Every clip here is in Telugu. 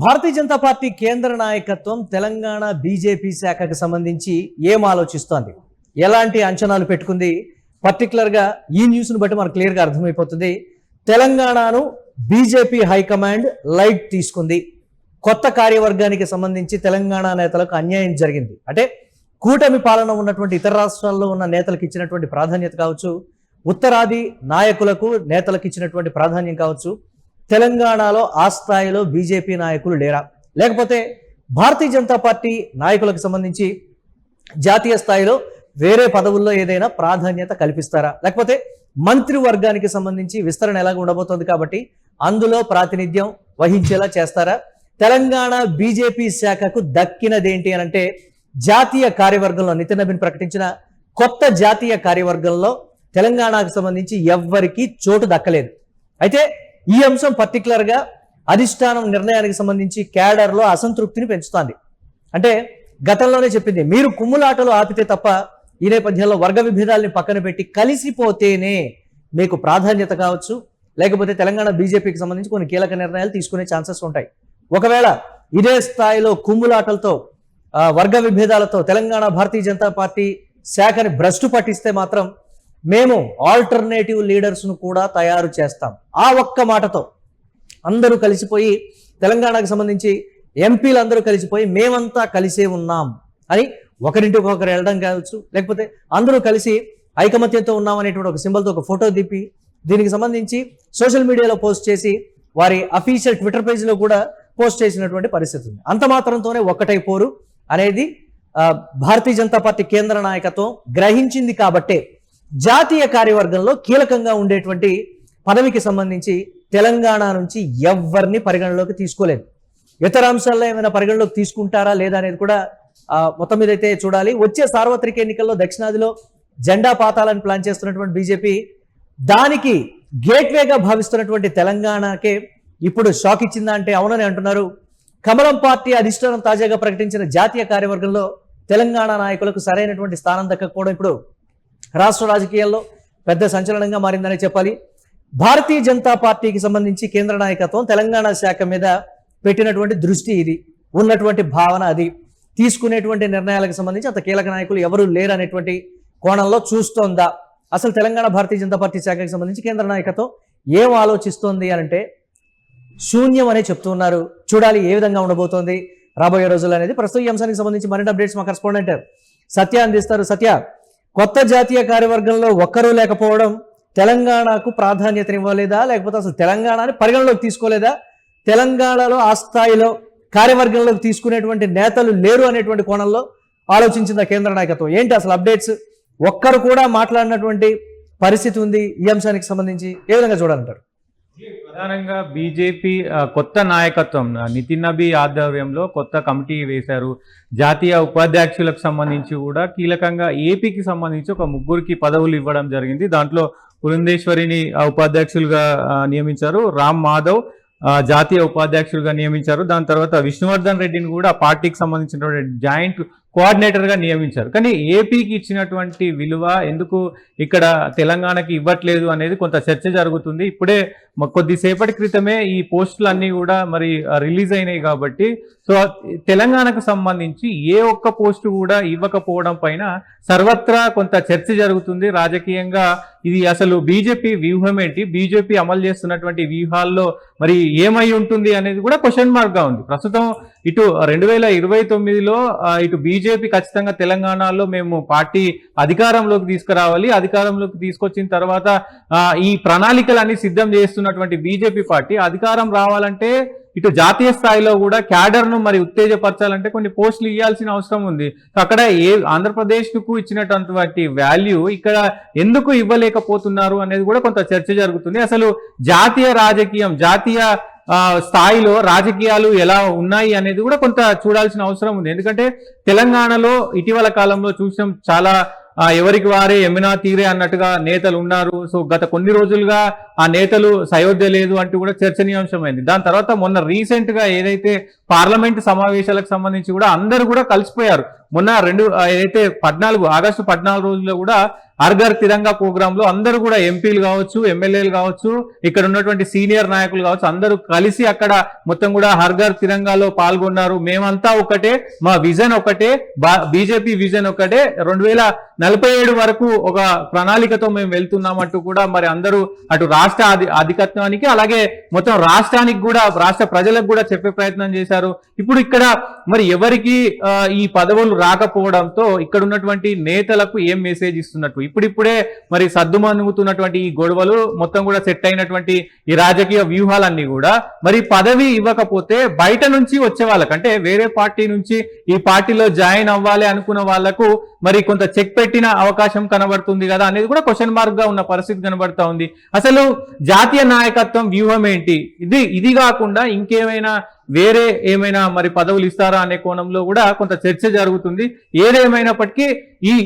భారతీయ జనతా పార్టీ కేంద్ర నాయకత్వం తెలంగాణ బీజేపీ శాఖకు సంబంధించి ఏం ఆలోచిస్తోంది, ఎలాంటి అంచనాలు పెట్టుకుంది, పర్టికులర్గా ఈ న్యూస్ను బట్టి మనకు క్లియర్గా అర్థమైపోతుంది. తెలంగాణను బీజేపీ హైకమాండ్ లైట్ తీసుకుంది. కొత్త కార్యవర్గానికి సంబంధించి తెలంగాణ నేతలకు అన్యాయం జరిగింది. అంటే కూటమి పాలన ఉన్నటువంటి ఇతర రాష్ట్రాల్లో ఉన్న నేతలకు ఇచ్చినటువంటి ప్రాధాన్యత కావచ్చు, ఉత్తరాది నాయకులకు నేతలకు ఇచ్చినటువంటి ప్రాధాన్యం కావచ్చు, తెలంగాణలో ఆ స్థాయిలో బీజేపీ నాయకులు లేరా, లేకపోతే భారతీయ జనతా పార్టీ నాయకులకు సంబంధించి జాతీయ స్థాయిలో వేరే పదవుల్లో ఏదైనా ప్రాధాన్యత కల్పిస్తారా, లేకపోతే మంత్రివర్గానికి సంబంధించి విస్తరణ ఎలాగ ఉండబోతోంది కాబట్టి అందులో ప్రాతినిధ్యం వహించేలా చేస్తారా? తెలంగాణ బీజేపీ శాఖకు దక్కినదేంటి అని అంటే జాతీయ కార్యవర్గంలో నితిన్ నబీన్ ప్రకటించిన కొత్త జాతీయ కార్యవర్గంలో తెలంగాణకు సంబంధించి ఎవ్వరికీ చోటు దక్కలేదు. అయితే ఈ అంశం పర్టికులర్గా అధిష్టానం నిర్ణయానికి సంబంధించి క్యాడర్లో అసంతృప్తిని పెంచుతోంది. అంటే గతంలోనే చెప్పింది, మీరు కుమ్ములాటలు ఆపితే తప్ప ఈ నేపథ్యంలో వర్గ విభేదాలని పక్కన పెట్టి కలిసిపోతేనే మీకు ప్రాధాన్యత కావచ్చు, లేకపోతే తెలంగాణ బీజేపీకి సంబంధించి కొన్ని కీలక నిర్ణయాలు తీసుకునే ఛాన్సెస్ ఉంటాయి. ఒకవేళ ఇదే స్థాయిలో కుమ్ములాటలతో వర్గ విభేదాలతో తెలంగాణ భారతీయ జనతా పార్టీ శాఖని భ్రష్టు పట్టిస్తే మాత్రం మేము ఆల్టర్నేటివ్ లీడర్స్ను కూడా తయారు చేస్తాం. ఆ ఒక్క మాటతో అందరూ కలిసిపోయి తెలంగాణకు సంబంధించి ఎంపీలందరూ కలిసిపోయి మేమంతా కలిసే ఉన్నాం అని ఒకరింటికి ఒకరు వెళ్ళడం కావచ్చు, లేకపోతే అందరూ కలిసి ఐకమత్యంతో ఉన్నాం అనేటువంటి ఒక సింబల్తో ఒక ఫోటో దిప్పి దీనికి సంబంధించి సోషల్ మీడియాలో పోస్ట్ చేసి వారి అఫీషియల్ ట్విట్టర్ పేజీలో కూడా పోస్ట్ చేసినటువంటి పరిస్థితి ఉంది. అంత మాత్రంతోనే ఒక్కటైపోరు అనేది భారతీయ జనతా పార్టీ కేంద్ర నాయకత్వం గ్రహించింది. కాబట్టే జాతీయ కార్యవర్గంలో కీలకంగా ఉండేటువంటి పదవికి సంబంధించి తెలంగాణ నుంచి ఎవరిని పరిగణలోకి తీసుకోలేదు. ఇతర అంశాల్లో ఏమైనా పరిగణలోకి తీసుకుంటారా లేదా అనేది కూడా మొత్తం మీద అయితే చూడాలి. వచ్చే సార్వత్రిక ఎన్నికల్లో దక్షిణాదిలో జెండా పాతాలని ప్లాన్ చేస్తున్నటువంటి బీజేపీ దానికి గేట్వేగా భావిస్తున్నటువంటి తెలంగాణకే ఇప్పుడు షాక్ ఇచ్చిందా అంటే అవునని అంటున్నారు. కమలం పార్టీ అధిష్టానం తాజాగా ప్రకటించిన జాతీయ కార్యవర్గంలో తెలంగాణ నాయకులకు సరైనటువంటి స్థానం దక్కకపోవడం ఇప్పుడు రాష్ట్ర రాజకీయాల్లో పెద్ద సంచలనంగా మారిందనే చెప్పాలి. భారతీయ జనతా పార్టీకి సంబంధించి కేంద్ర నాయకత్వం తెలంగాణ శాఖ మీద పెట్టినటువంటి దృష్టి ఇది, ఉన్నటువంటి భావన అది, తీసుకునేటువంటి నిర్ణయాలకు సంబంధించి అంత కీలక నాయకులు ఎవరు లేరు అనేటువంటి కోణంలో చూస్తోందా? అసలు తెలంగాణ భారతీయ జనతా పార్టీ శాఖకి సంబంధించి కేంద్ర నాయకత్వం ఏం ఆలోచిస్తోంది అని అంటే శూన్యం అనే చెప్తున్నారు. చూడాలి ఏ విధంగా ఉండబోతోంది రాబోయే రోజులు అనేది. ప్రస్తుతం ఈ అంశానికి సంబంధించి మరిన్ని అప్డేట్స్ మా కరెస్పాండెంట్ సత్య అందిస్తారు. సత్య, కొత్త జాతీయ కార్యవర్గంలో ఒక్కరూ లేకపోవడం తెలంగాణకు ప్రాధాన్యతనివ్వలేదా, లేకపోతే అసలు తెలంగాణని పరిగణలోకి తీసుకోలేదా, తెలంగాణలో ఆ స్థాయిలో కార్యవర్గంలోకి తీసుకునేటువంటి నేతలు లేరు అనేటువంటి కోణంలో ఆలోచించింది కేంద్ర నాయకత్వం? ఏంటి అసలు అప్డేట్స్? ఒక్కరు కూడా మాట్లాడినటువంటి పరిస్థితి ఉంది ఈ అంశానికి సంబంధించి, ఏ విధంగా చూడాలంటారు? ప్రధానంగా బీజేపీ కొత్త నాయకత్వం నితిన్ నబీ ఆధ్వర్యంలో కొత్త కమిటీ వేశారు. జాతీయ ఉపాధ్యక్షులకు సంబంధించి కూడా కీలకంగా ఏపీకి సంబంధించి ఒక ముగ్గురికి పదవులు ఇవ్వడం జరిగింది. దాంట్లో పురంధేశ్వరిని ఉపాధ్యక్షులుగా నియమించారు, రామ్ మాధవ్ జాతీయ ఉపాధ్యక్షులుగా నియమించారు. దాని తర్వాత విష్ణువర్ధన్ రెడ్డిని కూడా పార్టీకి సంబంధించినటువంటి జాయింట్ కోఆర్డినేటర్గా నియమించారు. కానీ ఏపీకి ఇచ్చినటువంటి విలువ ఎందుకు ఇక్కడ తెలంగాణకి ఇవ్వట్లేదు అనేది కొంత చర్చ జరుగుతుంది. ఇప్పుడే కొద్దిసేపటి క్రితమే ఈ పోస్టులు అన్నీ కూడా మరి రిలీజ్ అయినాయి. కాబట్టి సో తెలంగాణకు సంబంధించి ఏ ఒక్క పోస్టు కూడా ఇవ్వకపోవడం పైన సర్వత్రా కొంత చర్చ జరుగుతుంది రాజకీయంగా. ఇది అసలు బీజేపీ వ్యూహం ఏంటి, బీజేపీ అమలు చేస్తున్నటువంటి వ్యూహాల్లో మరి ఏమై ఉంటుంది అనేది కూడా క్వశ్చన్ మార్క్ గా ఉంది. ప్రస్తుతం ఇటు 2029లో ఇటు బీజేపీ ఖచ్చితంగా తెలంగాణలో మేము పార్టీ అధికారంలోకి తీసుకురావాలి, అధికారంలోకి తీసుకొచ్చిన తర్వాత ఈ ప్రణాళికలన్నీ సిద్ధం చేస్తున్నటువంటి బీజేపీ పార్టీ అధికారం రావాలంటే ఇటు జాతీయ స్థాయిలో కూడా క్యాడర్ను మరి ఉత్తేజపరచాలంటే కొన్ని పోస్టులు ఇవ్వాల్సిన అవసరం ఉంది. అక్కడ ఆంధ్రప్రదేశ్కు ఇచ్చినటువంటి వాల్యూ ఇక్కడ ఎందుకు ఇవ్వలేకపోతున్నారు అనేది కూడా కొంత చర్చ జరుగుతుంది. అసలు జాతీయ రాజకీయం, జాతీయ స్థాయిలో రాజకీయాలు ఎలా ఉన్నాయి అనేది కూడా కొంత చూడాల్సిన అవసరం ఉంది. ఎందుకంటే తెలంగాణలో ఇటీవల కాలంలో చూసాం, చాలా ఎవరికి వారే ఎమ్మినా తీరే అన్నట్టుగా నేతలు ఉన్నారు. సో గత కొన్ని రోజులుగా ఆ నేతలు సయోధ్య లేదు అంటూ కూడా చర్చనీయాంశమైంది. దాని తర్వాత మొన్న రీసెంట్ గా ఏదైతే పార్లమెంటు సమావేశాలకు సంబంధించి కూడా అందరూ కూడా కలిసిపోయారు. మొన్న ఏదైతే ఆగస్టు 14 రోజుల్లో కూడా హర్ ఘర్ తిరంగా ప్రోగ్రామ్ లో అందరూ కూడా ఎంపీలు కావచ్చు, ఎమ్మెల్యేలు కావచ్చు, ఇక్కడ ఉన్నటువంటి సీనియర్ నాయకులు కావచ్చు, అందరూ కలిసి అక్కడ మొత్తం కూడా హర్ ఘర్ తిరంగాలో పాల్గొన్నారు. మేమంతా ఒకటే, మా విజన్ ఒకటే, బీజేపీ విజన్ ఒకటే, 2047 వరకు ఒక ప్రణాళికతో మేము వెళ్తున్నామంటూ కూడా మరి అందరూ అటు రాష్ట్ర అధికత్వానికి అలాగే మొత్తం రాష్ట్రానికి కూడా, రాష్ట్ర ప్రజలకు కూడా చెప్పే ప్రయత్నం చేశారు. ఇప్పుడు ఇక్కడ మరి ఎవరికి ఈ పదవులు రాకపోవడంతో ఇక్కడ ఉన్నటువంటి నేతలకు ఏం మెసేజ్ ఇస్తున్నట్టు, ఇప్పుడిప్పుడే మరి సద్దుమణుగుతున్నటువంటి ఈ గొడవలు మొత్తం కూడా సెట్ అయినటువంటి ఈ రాజకీయ వ్యూహాలన్నీ కూడా మరి పదవి ఇవ్వకపోతే బయట నుంచి వచ్చే వాళ్ళకంటే వేరే పార్టీ నుంచి ఈ పార్టీలో జాయిన్ అవ్వాలి అనుకున్న వాళ్లకు మరి కొంత చెక్ పెట్టిన అవకాశం కనబడుతుంది కదా అనేది కూడా క్వశ్చన్ మార్క్ గా ఉన్న పరిస్థితి కనబడతా ఉంది. అసలు జాతీయ నాయకత్వం వ్యూహం ఏంటి, ఇది కాకుండా ఇంకేమైనా వేరే ఏమైనా మరి పదవులు ఇస్తారా అనే కోణంలో కూడా కొంత చర్చ జరుగుతుంది. ఏదేమైనప్పటికీ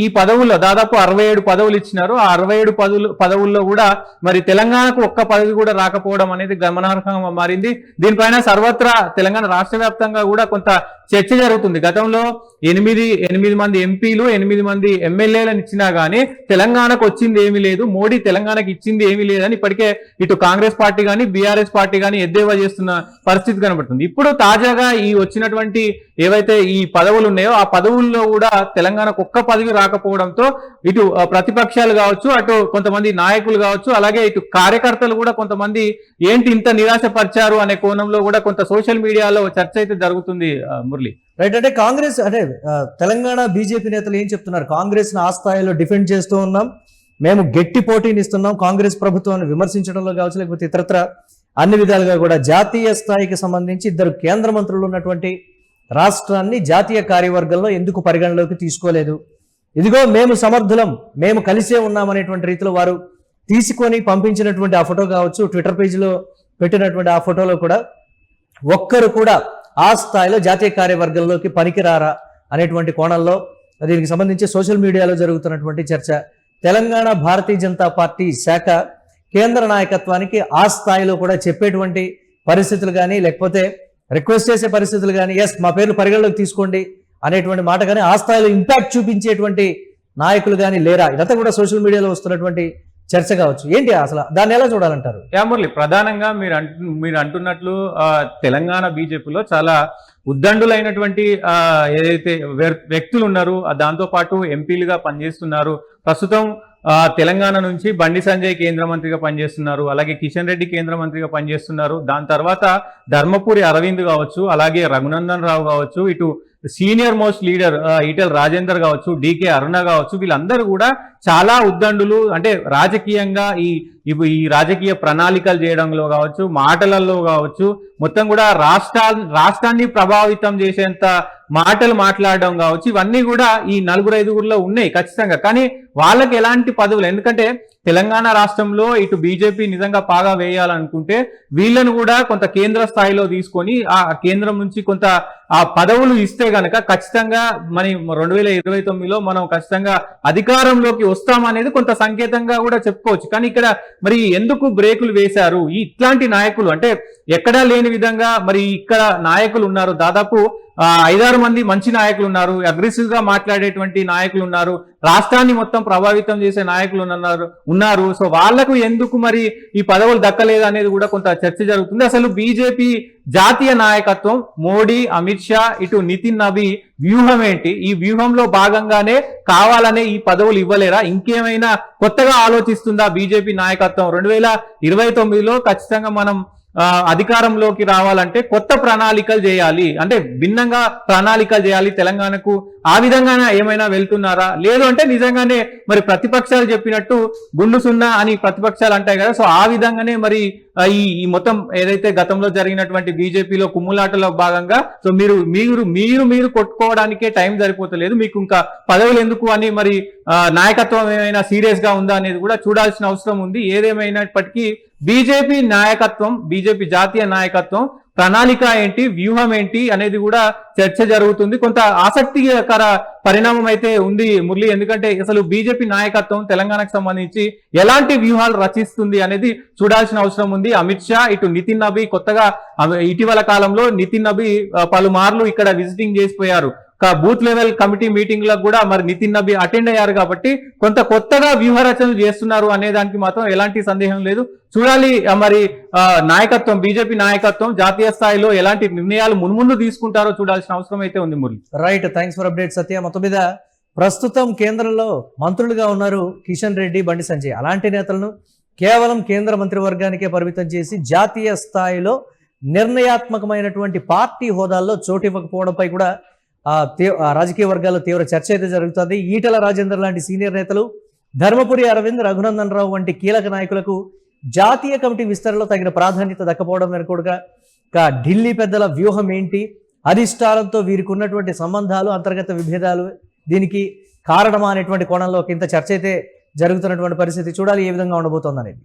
ఈ పదవుల్లో దాదాపు 67 పదవులు ఇచ్చినారు. ఆ 67 పదవుల్లో కూడా మరి తెలంగాణకు ఒక్క పదవి కూడా రాకపోవడం అనేది గమనార్హంగా మారింది. దీనిపైన సర్వత్రా తెలంగాణ రాష్ట్ర వ్యాప్తంగా కూడా కొంత చర్చ జరుగుతుంది. గతంలో 8 మంది ఎంపీలు, 8 మంది ఎమ్మెల్యేలను ఇచ్చినా గానీ తెలంగాణకు వచ్చింది ఏమీ లేదు, మోడీ తెలంగాణకు ఇచ్చింది ఏమీ లేదని ఇప్పటికే ఇటు కాంగ్రెస్ పార్టీ కానీ బీఆర్ఎస్ పార్టీ కానీ ఎద్దేవా చేస్తున్న పరిస్థితి కనబడుతుంది. ఇప్పుడు తాజాగా ఈ వచ్చినటువంటి ఏవైతే ఈ పదవులు ఉన్నాయో ఆ పదవుల్లో కూడా తెలంగాణకు ఒక్క పదవి రాకపోవడంతో ఇటు ప్రతిపక్షాలు కావచ్చు, అటు కొంతమంది నాయకులు కావచ్చు, అలాగే ఇటు కార్యకర్తలు కూడా కొంతమంది ఏంటి ఇంత నిరాశపరిచారు అనే కోణంలో కూడా కొంత సోషల్ మీడియాలో చర్చ అయితే జరుగుతుంది. మురళి, రైట్. అంటే కాంగ్రెస్ అంటే తెలంగాణ బీజేపీ నేతలు ఏం చెప్తున్నారు, కాంగ్రెస్ ను ఆ స్థాయిలో డిఫెండ్ చేస్తూ ఉన్నాం, మేము గట్టి పోటీని ఇస్తున్నాం, కాంగ్రెస్ ప్రభుత్వాన్ని విమర్శించడంలో కావచ్చు, లేకపోతే ఇతరత్ర అన్ని విధాలుగా కూడా జాతీయ స్థాయికి సంబంధించి 2 కేంద్ర మంత్రులు ఉన్నటువంటి రాష్ట్రాన్ని జాతీయ కార్యవర్గంలో ఎందుకు పరిగణలోకి తీసుకోలేదు, ఇదిగో మేము సమర్థులం, మేము కలిసే ఉన్నామనేటువంటి రీతిలో వారు తీసుకొని పంపించినటువంటి ఆ ఫోటో కావచ్చు, ట్విట్టర్ పేజీలో పెట్టినటువంటి ఆ ఫోటోలో కూడా ఒక్కరు కూడా ఆ స్థాయిలో జాతీయ కార్యవర్గంలోకి పనికిరారా అనేటువంటి కోణంలో దీనికి సంబంధించి సోషల్ మీడియాలో జరుగుతున్నటువంటి చర్చ. తెలంగాణ భారతీయ జనతా పార్టీ శాఖ కేంద్ర నాయకత్వానికి ఆ స్థాయిలో కూడా చెప్పేటువంటి పరిస్థితులు కానీ, లేకపోతే రిక్వెస్ట్ చేసే పరిస్థితులు కానీ, ఎస్ మా పేర్లు పరిగణలోకి తీసుకోండి అనేటువంటి మాట కానీ, ఆ స్థాయిలో ఇంపాక్ట్ చూపించేటువంటి నాయకులు కానీ లేరా? ఇదంతా కూడా సోషల్ మీడియాలో వస్తున్నటువంటి చర్చ కావచ్చు. ఏంటి అసలు దాన్ని ఎలా చూడాలంటారు? మురళి, ప్రధానంగా మీరు అంటున్నట్లు తెలంగాణ బీజేపీలో చాలా ఉద్దండులైనటువంటి ఏదైతే వ్యక్తులు ఉన్నారు, దాంతో పాటు ఎంపీలుగా పనిచేస్తున్నారు. ప్రస్తుతం తెలంగాణ నుంచి బండి సంజయ్ కేంద్ర మంత్రిగా పనిచేస్తున్నారు, అలాగే కిషన్ రెడ్డి కేంద్ర మంత్రిగా పనిచేస్తున్నారు. దాని తర్వాత ధర్మపురి అరవింద్ కావచ్చు, అలాగే రఘునందన్ రావు కావచ్చు, ఇటు senior most leader Etela Rajender కావచ్చు, డికే అరుణ కావచ్చు, వీళ్ళందరూ కూడా చాలా ఉద్దండులు. అంటే రాజకీయంగా ఈ రాజకీయ ప్రణాళికలు చేయడంలో కావచ్చు, మాటలలో కావచ్చు, మొత్తం కూడా రాష్ట్రాన్ని ప్రభావితం చేసేంత మాటలు మాట్లాడడం కావచ్చు, ఇవన్నీ కూడా ఈ 4-5 ఉన్నాయి ఖచ్చితంగా. కానీ వాళ్ళకి ఎలాంటి పదవులు, ఎందుకంటే తెలంగాణ రాష్ట్రంలో ఇటు బీజేపీ నిజంగా పాగా వేయాలనుకుంటే వీళ్ళను కూడా కొంత కేంద్ర స్థాయిలో తీసుకొని ఆ కేంద్రం నుంచి కొంత ఆ పదవులు ఇస్తే గనక ఖచ్చితంగా మరి 2029లో మనం ఖచ్చితంగా అధికారంలోకి వస్తామనేది కొంత సంకేతంగా కూడా చెప్పుకోవచ్చు. కానీ ఇక్కడ మరి ఎందుకు బ్రేకులు వేశారు? ఇట్లాంటి నాయకులు అంటే ఎక్కడా లేని విధంగా మరి ఇక్కడ నాయకులు ఉన్నారు, దాదాపు 5-6 మంది మంచి నాయకులు ఉన్నారు, అగ్రెసివ్ గా మాట్లాడేటువంటి నాయకులు ఉన్నారు, రాష్ట్రాన్ని మొత్తం ప్రభావితం చేసే నాయకులు ఉన్నారు. సో వాళ్లకు ఎందుకు మరి ఈ పదవులు దక్కలేదు అనేది కూడా కొంత చర్చ జరుగుతుంది. అసలు బీజేపీ జాతీయ నాయకత్వం మోడీ, అమిత్ షా, ఇటు నితిన్ నబీ వ్యూహం ఏంటి? ఈ వ్యూహంలో భాగంగానే కావాలనే ఈ పదవులు ఇవ్వలేరా? ఇంకేమైనా కొత్తగా ఆలోచిస్తుందా బీజేపీ నాయకత్వం? 2029లో ఖచ్చితంగా మనం అధికారంలోకి రావాలంటే కొత్త ప్రణాళికలు చేయాలి, అంటే భిన్నంగా ప్రణాళికలు చేయాలి తెలంగాణకు. ఆ విధంగానే ఏమైనా వెళ్తున్నారా? లేదు అంటే నిజంగానే మరి ప్రతిపక్షాలు చెప్పినట్టు గుండు సున్నా అని ప్రతిపక్షాలు అంటాయి కదా, సో ఆ విధంగానే మరి ఈ మొత్తం ఏదైతే గతంలో జరిగినటువంటి బీజేపీలో కుమ్ములాటలో భాగంగా సో మీరు కొట్టుకోవడానికే టైం సరిపోతలేదు, మీకు ఇంకా పదవులు ఎందుకు అని మరి నాయకత్వం ఏమైనా సీరియస్ గా ఉందా అనేది కూడా చూడాల్సిన అవసరం ఉంది. ఏదేమైనప్పటికీ బీజేపీ నాయకత్వం, బీజేపీ జాతీయ నాయకత్వం ప్రణాళిక ఏంటి, వ్యూహం ఏంటి అనేది కూడా చర్చ జరుగుతుంది. కొంత ఆసక్తికర పరిణామం అయితే ఉంది మురళి, ఎందుకంటే అసలు బీజేపీ నాయకత్వం తెలంగాణకు సంబంధించి ఎలాంటి వ్యూహాలు రచిస్తుంది అనేది చూడాల్సిన అవసరం ఉంది. అమిత్ షా, ఇటు నితిన్ నబీ, కొత్తగా ఇటీవల కాలంలో నితిన్ నబీ పలుమార్లు ఇక్కడ విజిటింగ్ చేసిపోయారు. బూత్ లెవెల్ కమిటీ మీటింగ్లకు కూడా మరి నితిన్ నబీ అటెండ్ అయ్యారు కాబట్టి కొంత కొత్తగా వ్యూహరచనలు చేస్తున్నారు అనే దానికి మాత్రం ఎలాంటి సందేహం లేదు. చూడాలి మరి నాయకత్వం, బీజేపీ నాయకత్వం జాతీయ స్థాయిలో ఎలాంటి నిర్ణయాలు మున్ముందు తీసుకుంటారో చూడాల్సిన అవసరం అయితే ఉంది Murali. Right, thanks for update Satya. మొత్తం మీద ప్రస్తుతం కేంద్రంలో మంత్రులుగా ఉన్నారు కిషన్ రెడ్డి, బండి సంజయ్. అలాంటి నేతలను కేవలం కేంద్ర మంత్రివర్గానికే పరిమితం చేసి జాతీయ స్థాయిలో నిర్ణయాత్మకమైనటువంటి పార్టీ హోదాల్లో చోటు ఇవ్వకపోవడంపై కూడా రాజకీయ వర్గాల్లో తీవ్ర చర్చ అయితే జరుగుతుంది. ఈటల రాజేందర్ లాంటి సీనియర్ నేతలు, ధర్మపురి అరవింద్, రఘునందన్ రావు వంటి కీలక నాయకులకు జాతీయ కమిటీ విస్తరణలో తగిన ప్రాధాన్యత దక్కపోవడం వెనుకగా ఢిల్లీ పెద్దల వ్యూహం ఏంటి, అధిష్టానంతో వీరికి ఉన్నటువంటి సంబంధాలు, అంతర్గత విభేదాలు దీనికి కారణమా అనేటువంటి కోణంలో ఇంత చర్చ అయితే జరుగుతున్నటువంటి పరిస్థితి. చూడాలి ఏ విధంగా ఉండబోతోంది అనేది.